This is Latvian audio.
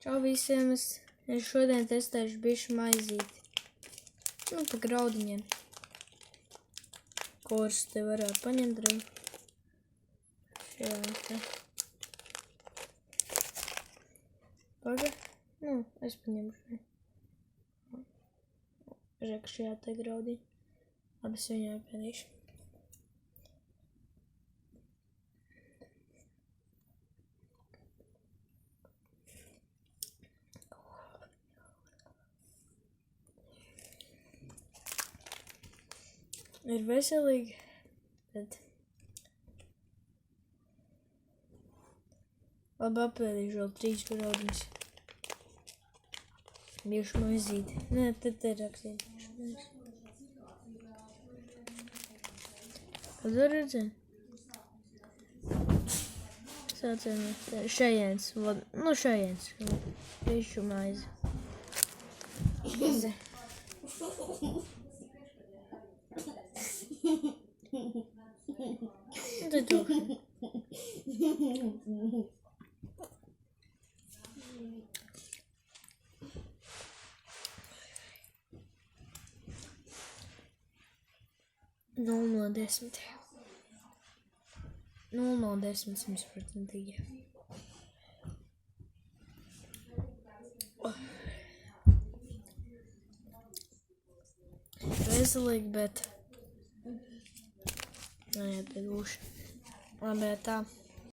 Čau visiem, es šodien testēšu bišu maizīti. Nu, pa graudiņiem. Kurus te varētu paņemt arī. Šajā te. Paga? Nu, es paņemšu. Žek šajā te graudiņa. Labi, es viņai apēdīšu. Ir veselīgi, tad labi apēdīšu vēl 3 graudiņus. Bišu maizīti. Nē, te rakstīt bišu maizīti. Tad var redzēt? Sācēmies šajiens, nu šajiens, bišu maizi. Te tukši. Nulle no 10. 0 no 10 100%. Veselīgi, bet jāiet pie duša. Labi, tā.